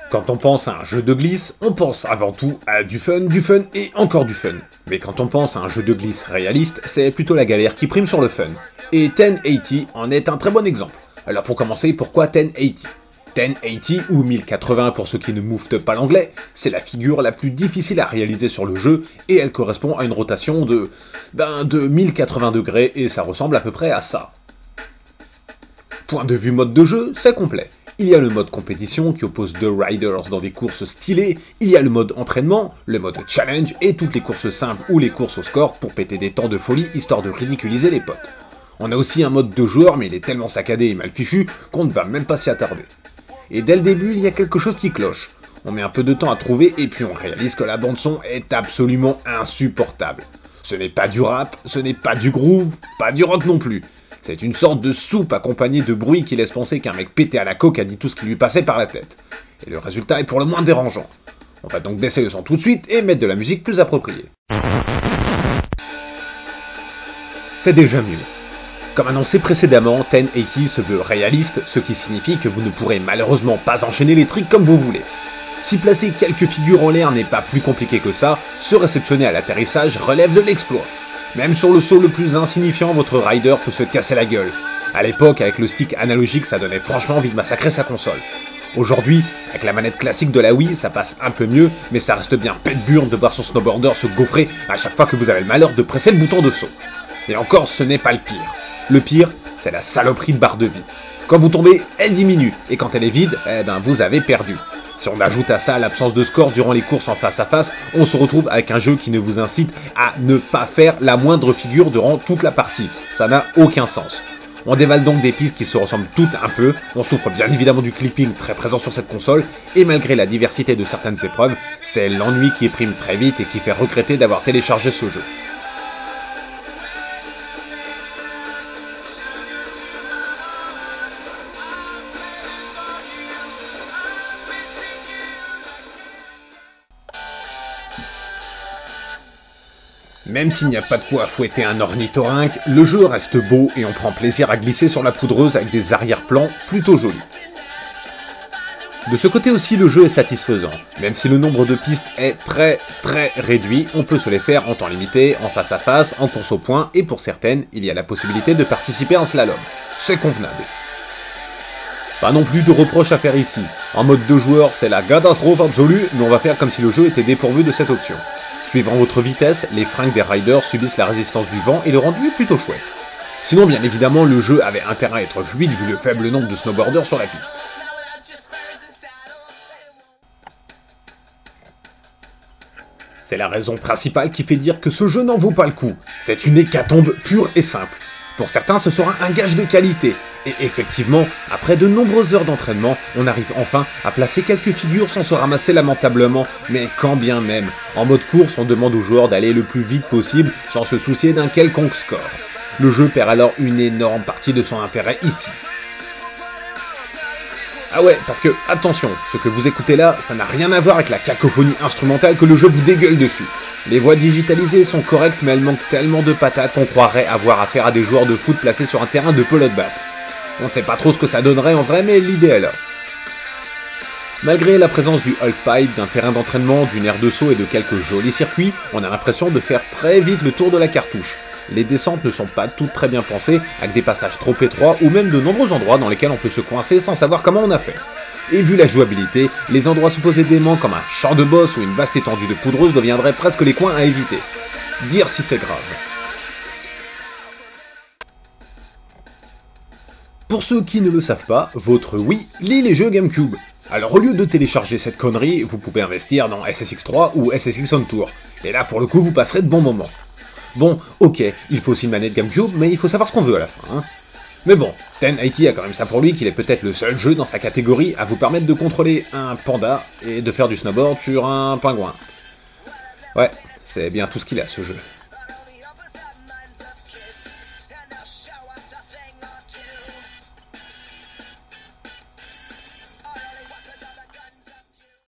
Quand on pense à un jeu de glisse, on pense avant tout à du fun et encore du fun. Mais quand on pense à un jeu de glisse réaliste, c'est plutôt la galère qui prime sur le fun. Et 1080 en est un très bon exemple. Alors pour commencer, pourquoi 1080 ? 1080 ou 1080 pour ceux qui ne mouftent pas l'anglais, c'est la figure la plus difficile à réaliser sur le jeu et elle correspond à une rotation de 1080 degrés et ça ressemble à peu près à ça. Point de vue mode de jeu, c'est complet. Il y a le mode compétition qui oppose deux riders dans des courses stylées, il y a le mode entraînement, le mode challenge et toutes les courses simples ou les courses au score pour péter des temps de folie histoire de ridiculiser les potes. On a aussi un mode de joueur mais il est tellement saccadé et mal fichu qu'on ne va même pas s'y attarder. Et dès le début il y a quelque chose qui cloche. On met un peu de temps à trouver et puis on réalise que la bande son est absolument insupportable. Ce n'est pas du rap, ce n'est pas du groove, pas du rock non plus. C'est une sorte de soupe accompagnée de bruit qui laisse penser qu'un mec pété à la coke a dit tout ce qui lui passait par la tête. Et le résultat est pour le moins dérangeant. On va donc baisser le son tout de suite et mettre de la musique plus appropriée. C'est déjà mieux. Comme annoncé précédemment, 1080 se veut réaliste, ce qui signifie que vous ne pourrez malheureusement pas enchaîner les tricks comme vous voulez. Si placer quelques figures en l'air n'est pas plus compliqué que ça, se réceptionner à l'atterrissage relève de l'exploit. Même sur le saut le plus insignifiant, votre rider peut se casser la gueule. À l'époque, avec le stick analogique, ça donnait franchement envie de massacrer sa console. Aujourd'hui, avec la manette classique de la Wii, ça passe un peu mieux, mais ça reste bien pète-burne de voir son snowboarder se gaufrer à chaque fois que vous avez le malheur de presser le bouton de saut. Et encore, ce n'est pas le pire. Le pire, c'est la saloperie de barre de vie. Quand vous tombez, elle diminue, et quand elle est vide, vous avez perdu. Si on ajoute à ça l'absence de score durant les courses en face à face, on se retrouve avec un jeu qui ne vous incite à ne pas faire la moindre figure durant toute la partie. Ça n'a aucun sens. On dévale donc des pistes qui se ressemblent toutes un peu, on souffre bien évidemment du clipping très présent sur cette console, et malgré la diversité de certaines épreuves, c'est l'ennui qui prime très vite et qui fait regretter d'avoir téléchargé ce jeu. Même s'il n'y a pas de quoi fouetter un ornithorynque, le jeu reste beau et on prend plaisir à glisser sur la poudreuse avec des arrière-plans plutôt jolis. De ce côté aussi, le jeu est satisfaisant. Même si le nombre de pistes est très réduit, on peut se les faire en temps limité, en face à face, en course au point, et pour certaines, il y a la possibilité de participer en slalom. C'est convenable. Pas non plus de reproches à faire ici. En mode 2 joueurs, c'est la catastrophe absolue, mais on va faire comme si le jeu était dépourvu de cette option. Suivant votre vitesse, les fringues des riders subissent la résistance du vent et le rendu est plutôt chouette. Sinon, bien évidemment, le jeu avait intérêt à être fluide vu le faible nombre de snowboarders sur la piste. C'est la raison principale qui fait dire que ce jeu n'en vaut pas le coup. C'est une hécatombe pure et simple. Pour certains, ce sera un gage de qualité. Et effectivement, après de nombreuses heures d'entraînement, on arrive enfin à placer quelques figures sans se ramasser lamentablement, mais quand bien même. En mode course, on demande aux joueurs d'aller le plus vite possible sans se soucier d'un quelconque score. Le jeu perd alors une énorme partie de son intérêt ici. Ah ouais, parce que, attention, ce que vous écoutez là, ça n'a rien à voir avec la cacophonie instrumentale que le jeu vous dégueule dessus. Les voix digitalisées sont correctes, mais elles manquent tellement de patates qu'on croirait avoir affaire à des joueurs de foot placés sur un terrain de pelote basque. On ne sait pas trop ce que ça donnerait en vrai, mais l'idée est là. Malgré la présence du halfpipe, d'un terrain d'entraînement, d'une aire de saut et de quelques jolis circuits, on a l'impression de faire très vite le tour de la cartouche. Les descentes ne sont pas toutes très bien pensées, avec des passages trop étroits ou même de nombreux endroits dans lesquels on peut se coincer sans savoir comment on a fait. Et vu la jouabilité, les endroits supposés dément comme un champ de boss ou une vaste étendue de poudreuse deviendraient presque les coins à éviter. Dire si c'est grave. Pour ceux qui ne le savent pas, votre Wii lit les jeux GameCube. Alors au lieu de télécharger cette connerie, vous pouvez investir dans SSX3 ou SSX On Tour. Et là pour le coup vous passerez de bons moments. Bon, ok, il faut aussi une manette GameCube, mais il faut savoir ce qu'on veut à la fin, hein. Mais bon, 1080 a quand même ça pour lui qu'il est peut-être le seul jeu dans sa catégorie à vous permettre de contrôler un panda et de faire du snowboard sur un pingouin. Ouais, c'est bien tout ce qu'il a ce jeu.